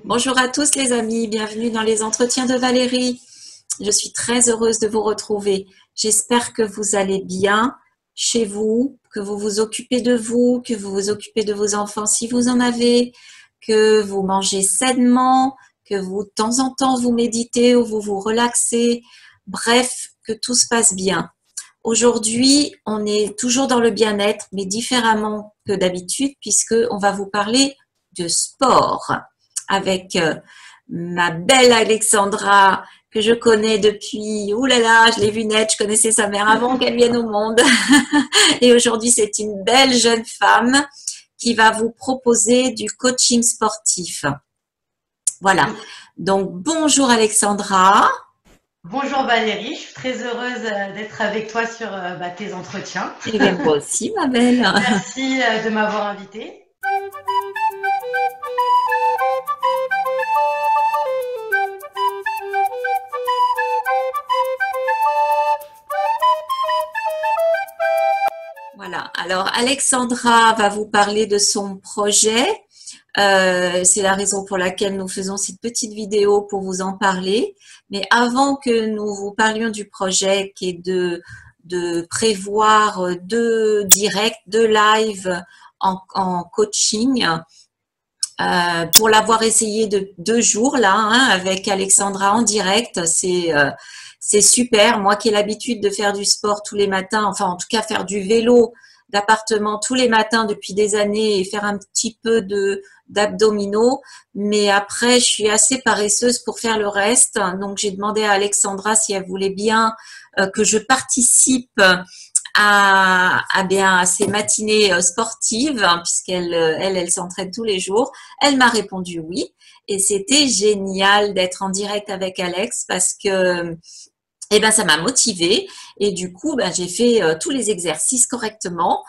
Bonjour à tous les amis, bienvenue dans les entretiens de Valérie. Je suis très heureuse de vous retrouver. J'espère que vous allez bien chez vous, que vous vous occupez de vous, que vous vous occupez de vos enfants si vous en avez, que vous mangez sainement, que vous de temps en temps vous méditez ou vous vous relaxez. Bref, que tout se passe bien. Aujourd'hui, on est toujours dans le bien-être, mais différemment que d'habitude, puisqu'on va vous parler de sport avec ma belle Alexandra, que je connais depuis, oulala, je l'ai vue naître, je connaissais sa mère avant qu'elle vienne au monde. Et aujourd'hui, c'est une belle jeune femme qui va vous proposer du coaching sportif. Voilà. Oui. Donc, bonjour Alexandra. Bonjour Valérie, je suis très heureuse d'être avec toi sur tes entretiens. Et bien, moi aussi, ma belle. Merci de m'avoir invitée. Voilà. Alors, Alexandra va vous parler de son projet. C'est la raison pour laquelle nous faisons cette petite vidéo pour vous en parler. Mais avant que nous vous parlions du projet qui est de prévoir deux directs, deux lives en coaching, pour l'avoir essayé de 2 jours là, hein, avec Alexandra en direct, c'est super. Moi qui ai l'habitude de faire du sport tous les matins, enfin en tout cas faire du vélo d'appartement tous les matins depuis des années et faire un petit peu de d'abdominaux, mais après je suis assez paresseuse pour faire le reste. Donc j'ai demandé à Alexandra si elle voulait bien que je participe à ces matinées sportives, hein, puisqu'elle elle s'entraîne tous les jours. Elle m'a répondu oui. Et c'était génial d'être en direct avec Alex parce que ça m'a motivée et du coup j'ai fait tous les exercices correctement,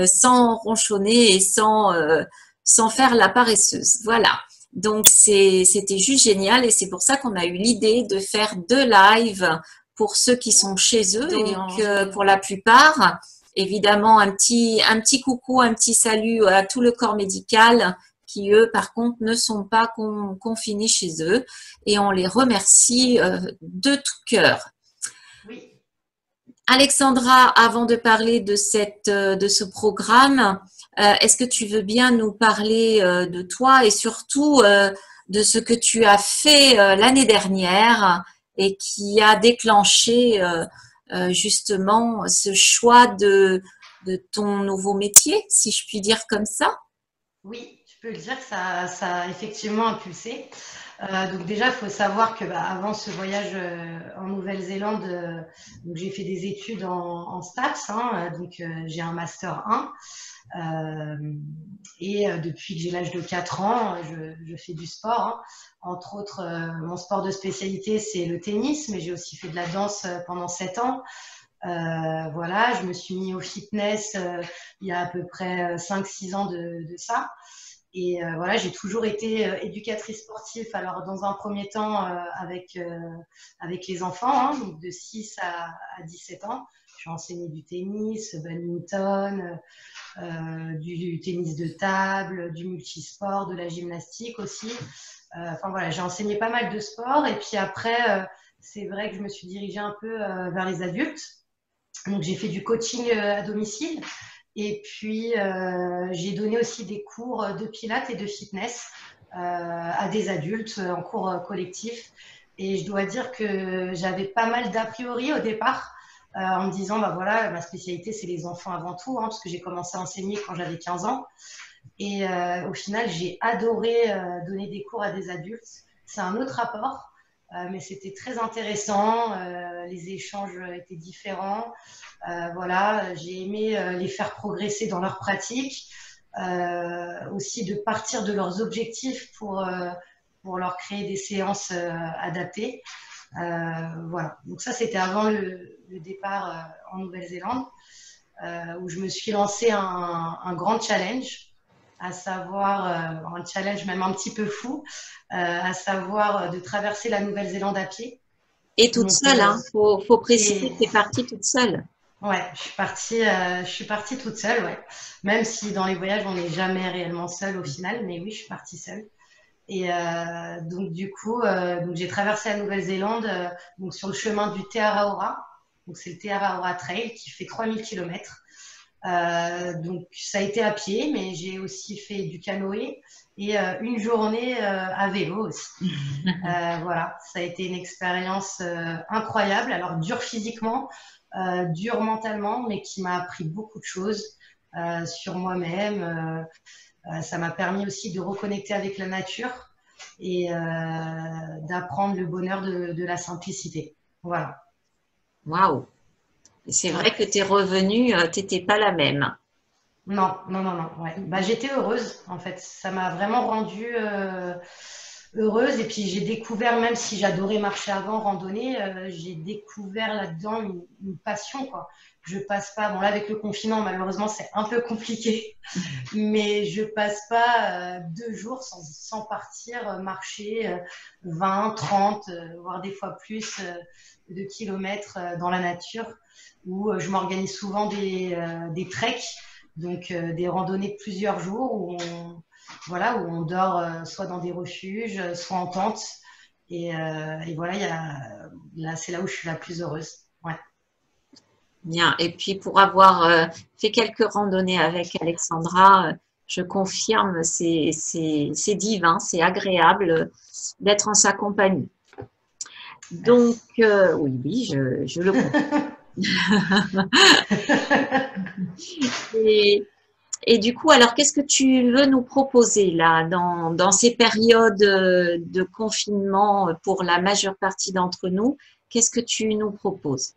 sans ronchonner et sans faire la paresseuse. Voilà. Donc c'était juste génial et c'est pour ça qu'on a eu l'idée de faire 2 lives pour ceux qui sont chez eux. Donc pour la plupart, évidemment un petit coucou, un petit salut à tout le corps médical qui eux par contre ne sont pas confinés chez eux et on les remercie de tout cœur. Oui. Alexandra, avant de parler de ce programme, est-ce que tu veux bien nous parler de toi et surtout de ce que tu as fait l'année dernière et qui a déclenché justement ce choix de ton nouveau métier, si je puis dire comme ça? Oui, je peux le dire que ça a effectivement impulsé. Donc déjà, il faut savoir que avant ce voyage en Nouvelle-Zélande, donc j'ai fait des études en stats, hein, donc j'ai un master 1. Depuis que j'ai l'âge de 4 ans, je fais du sport, hein. Entre autres, mon sport de spécialité, c'est le tennis, mais j'ai aussi fait de la danse pendant 7 ans. Voilà, je me suis mis au fitness il y a à peu près 5-6 ans de ça. Et voilà, j'ai toujours été éducatrice sportive. Alors, dans un premier temps, avec les enfants, hein, donc de 6 à 17 ans. J'ai enseigné du tennis, badminton, du tennis de table, du multisport, de la gymnastique aussi. Enfin voilà, j'ai enseigné pas mal de sports. Et puis après, c'est vrai que je me suis dirigée un peu vers les adultes. Donc, j'ai fait du coaching à domicile. Et puis, j'ai donné aussi des cours de pilates et de fitness à des adultes en cours collectif. Et je dois dire que j'avais pas mal d'a priori au départ, en me disant, bah voilà, ma spécialité, c'est les enfants avant tout, hein, parce que j'ai commencé à enseigner quand j'avais 15 ans. Et au final, j'ai adoré donner des cours à des adultes. C'est un autre rapport, mais c'était très intéressant. Les échanges étaient différents. Voilà, j'ai aimé les faire progresser dans leur pratique, aussi de partir de leurs objectifs pour leur créer des séances adaptées. Voilà, donc ça c'était avant le départ en Nouvelle-Zélande, où je me suis lancé un grand challenge, à savoir un challenge même un petit peu fou, à savoir de traverser la Nouvelle-Zélande à pied. Et toute Donc seule, hein. Faut c'est préciser que tu es partie toute seule. Ouais, je suis partie toute seule, ouais. Même si dans les voyages, on n'est jamais réellement seul au final, mais oui, je suis partie seule. Et donc du coup, donc j'ai traversé la Nouvelle-Zélande donc sur le chemin du Te Araora. Donc c'est le Te Araora Trail qui fait 3000 km. Donc ça a été à pied, mais j'ai aussi fait du canoë et une journée à vélo aussi. Voilà, ça a été une expérience incroyable. Alors dure physiquement, dure mentalement, mais qui m'a appris beaucoup de choses sur moi-même. Ça m'a permis aussi de reconnecter avec la nature et d'apprendre le bonheur de la simplicité. Voilà. Waouh! C'est Ouais. vrai que tu es revenue, tu n'étais pas la même. Non, non, non, non. Ouais. Bah, j'étais heureuse, en fait. Ça m'a vraiment rendue heureuse. Et puis, j'ai découvert, même si j'adorais marcher avant, randonner, j'ai découvert là-dedans une passion, quoi. Je passe pas, bon, là, avec le confinement, malheureusement, c'est un peu compliqué, mais je passe pas 2 jours sans partir marcher 20, 30, voire des fois plus de kilomètres dans la nature, où je m'organise souvent des treks. Donc des randonnées de plusieurs jours voilà, où on dort soit dans des refuges, soit en tente. Et voilà, là, c'est là où je suis la plus heureuse. Ouais. Bien. Et puis pour avoir fait quelques randonnées avec Alexandra, je confirme, c'est divin, c'est agréable d'être en sa compagnie. Donc, Merci. oui, oui, je le comprends. Et, et du coup, alors, qu'est-ce que tu veux nous proposer là, dans ces périodes de confinement pour la majeure partie d'entre nous? Qu'est-ce que tu nous proposes?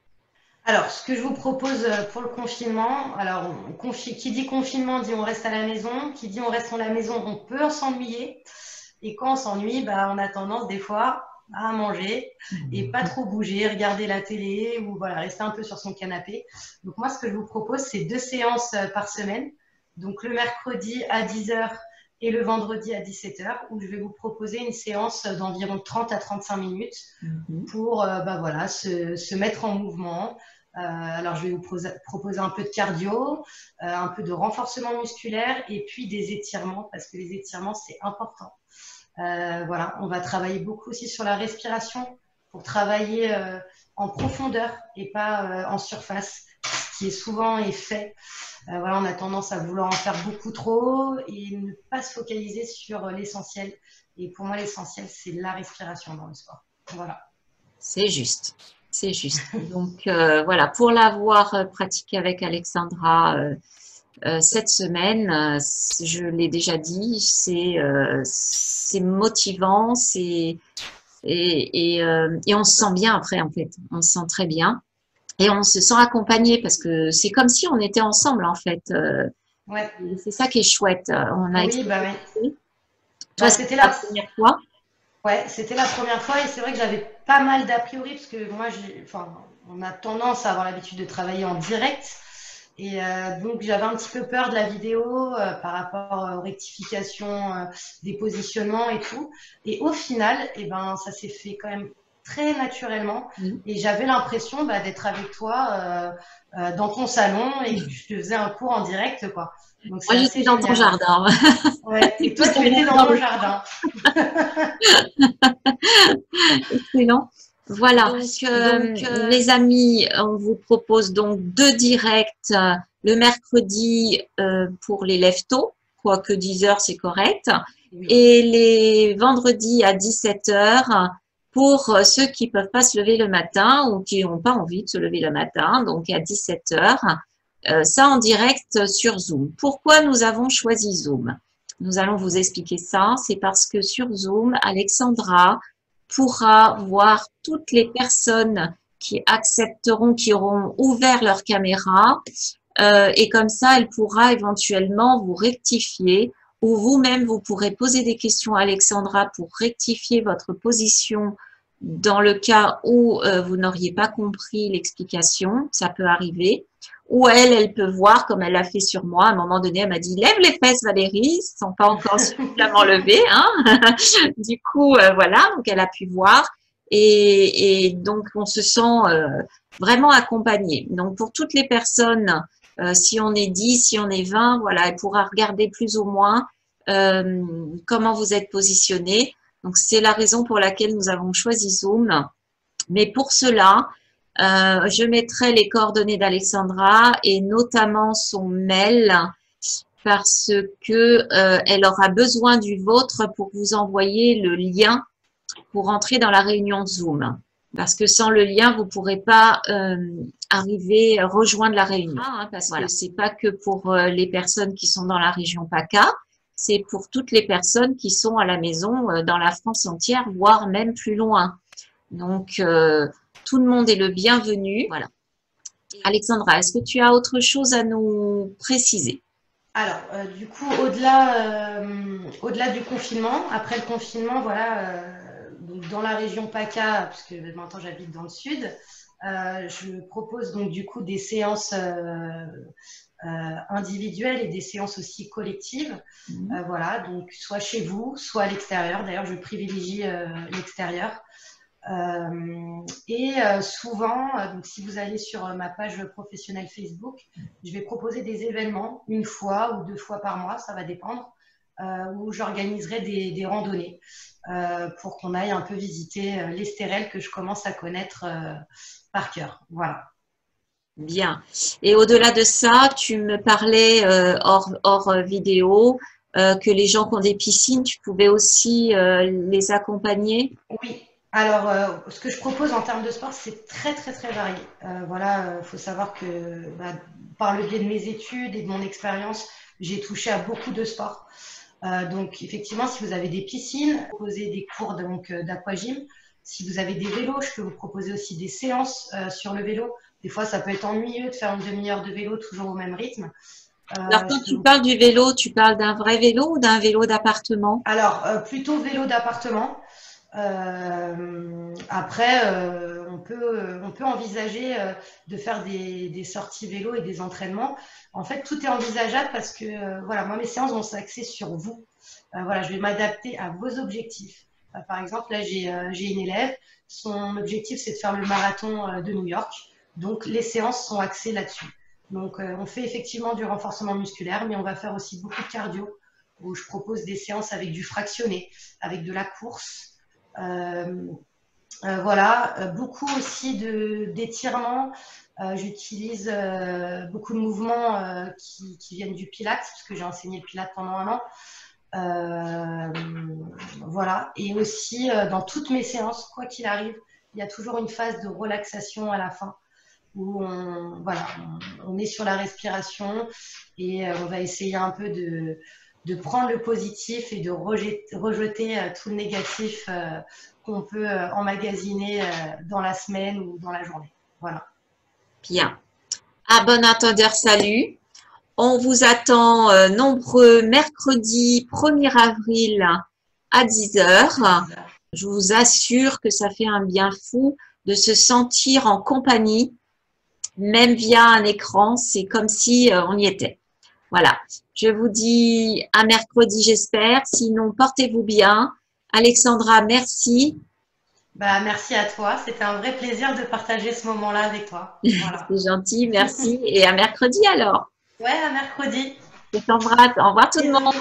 Alors, ce que je vous propose pour le confinement, alors qui dit confinement dit on reste à la maison, qui dit on reste à la maison, on peut s'ennuyer. Et quand on s'ennuie, bah, on a tendance des fois à manger et pas trop bouger, regarder la télé ou voilà, rester un peu sur son canapé. Donc moi, ce que je vous propose, c'est 2 séances par semaine. Donc le mercredi à 10 heures et le vendredi à 17 heures, où je vais vous proposer une séance d'environ 30 à 35 minutes pour bah, voilà, se mettre en mouvement. Alors, je vais vous proposer un peu de cardio, un peu de renforcement musculaire et puis des étirements, parce que les étirements, c'est important. Voilà, on va travailler beaucoup aussi sur la respiration pour travailler en profondeur et pas en surface, ce qui est souvent est fait. Voilà, on a tendance à vouloir en faire beaucoup trop et ne pas se focaliser sur l'essentiel. Et pour moi, l'essentiel, c'est la respiration dans le sport. Voilà. C'est juste, c'est juste. Donc voilà, pour l'avoir pratiqué avec Alexandra cette semaine, je l'ai déjà dit, c'est motivant, et on se sent bien après en fait, on se sent très bien et on se sent accompagné parce que c'est comme si on était ensemble en fait. Ouais. C'est ça qui est chouette. On a Oui, bah expérimenté. oui. Toi, Bah, c'était la première fois. ouais, c'était la première fois et c'est vrai que j'avais pas mal d'a priori parce que moi, enfin, on a tendance à avoir l'habitude de travailler en direct et donc j'avais un petit peu peur de la vidéo par rapport aux rectifications des positionnements et tout. Et au final, eh ben, ça s'est fait quand même très naturellement Oui. et j'avais l'impression bah, d'être avec toi dans ton salon et que je te faisais un cours en direct, quoi. Donc c'est Moi, assez j'étais dans ton génial, ouais. jardin. Ouais. Et toi, Plus tu étais dans dans mon le jardin. excellent. Voilà. Donc, Les amis, on vous propose donc 2 directs le mercredi pour les lève-tôt, quoique 10 heures c'est correct, oui. et les vendredis à 17 heures pour ceux qui peuvent pas se lever le matin ou qui n'ont pas envie de se lever le matin, donc à 17 heures. Ça en direct sur Zoom. Pourquoi nous avons choisi Zoom? Nous allons vous expliquer ça. C'est parce que sur Zoom, Alexandra pourra voir toutes les personnes qui accepteront, qui auront ouvert leur caméra, et comme ça, elle pourra éventuellement vous rectifier ou vous-même, vous pourrez poser des questions à Alexandra pour rectifier votre position dans le cas où vous n'auriez pas compris l'explication, ça peut arriver. Ou elle peut voir, comme elle l'a fait sur moi, à un moment donné, elle m'a dit, lève les fesses Valérie, elles ne sont pas encore suffisamment levées. Hein. Du coup, voilà, donc elle a pu voir. Et donc, on se sent vraiment accompagné. Donc, pour toutes les personnes, si on est 10, si on est 20, voilà, elle pourra regarder plus ou moins comment vous êtes positionné. Donc, c'est la raison pour laquelle nous avons choisi Zoom. Mais pour cela, je mettrai les coordonnées d'Alexandra et notamment son mail parce que elle aura besoin du vôtre pour vous envoyer le lien pour entrer dans la réunion Zoom. Parce que sans le lien, vous ne pourrez pas arriver à rejoindre la réunion. Parce que ce n'est pas que pour les personnes qui sont dans la région PACA, c'est pour toutes les personnes qui sont à la maison dans la France entière, voire même plus loin. Donc, tout le monde est le bienvenu. Voilà. Alexandra, est-ce que tu as autre chose à nous préciser? Alors, du coup, au-delà du confinement, après le confinement, voilà, donc dans la région PACA, puisque maintenant j'habite dans le sud, je propose donc du coup des séances individuelles et des séances aussi collectives. Voilà, donc soit chez vous, soit à l'extérieur. D'ailleurs, je privilégie l'extérieur. Souvent, donc si vous allez sur ma page professionnelle Facebook, je vais proposer des événements une fois ou 2 fois par mois, ça va dépendre, où j'organiserai des randonnées pour qu'on aille un peu visiter l'Estérel que je commence à connaître par cœur. Voilà. Bien. Et au-delà de ça, tu me parlais hors vidéo que les gens qui ont des piscines, tu pouvais aussi les accompagner? Oui. Alors, ce que je propose en termes de sport, c'est très, très, très varié. Voilà, faut savoir que par le biais de mes études et de mon expérience, j'ai touché à beaucoup de sports. Donc, effectivement, si vous avez des piscines, proposer des cours d'aquagym. Si vous avez des vélos, je peux vous proposer aussi des séances sur le vélo. Des fois, ça peut être ennuyeux de faire une demi-heure de vélo toujours au même rythme. Alors, quand tu parles du vélo, tu parles d'un vrai vélo ou d'un vélo d'appartement? Alors, plutôt vélo d'appartement. Après, on peut envisager de faire des sorties vélo et des entraînements. En fait, tout est envisageable parce que voilà, moi, mes séances vont s'axer sur vous. Voilà, je vais m'adapter à vos objectifs. Par exemple, là, j'ai une élève. Son objectif, c'est de faire le marathon de New York. Donc, les séances sont axées là-dessus. Donc, on fait effectivement du renforcement musculaire, mais on va faire aussi beaucoup de cardio, où je propose des séances avec du fractionné, avec de la course. Voilà, beaucoup aussi d'étirements. J'utilise beaucoup de mouvements qui viennent du Pilates, parce que j'ai enseigné le Pilates pendant 1 an. Voilà, et aussi dans toutes mes séances, quoi qu'il arrive, il y a toujours une phase de relaxation à la fin où on est sur la respiration et on va essayer un peu de prendre le positif et de rejeter tout le négatif qu'on peut emmagasiner dans la semaine ou dans la journée. Voilà. Bien. À bon entendeur, salut. On vous attend nombreux mercredi 1er avril à 10 heures. Je vous assure que ça fait un bien fou de se sentir en compagnie, même via un écran. C'est comme si on y était. Voilà. Je vous dis à mercredi, j'espère. Sinon, portez-vous bien. Alexandra, merci. Merci à toi. C'était un vrai plaisir de partager ce moment-là avec toi. Voilà. C'est gentil, merci. Et à mercredi alors. Ouais, à mercredi. Je t'embrasse. Au revoir tout le monde.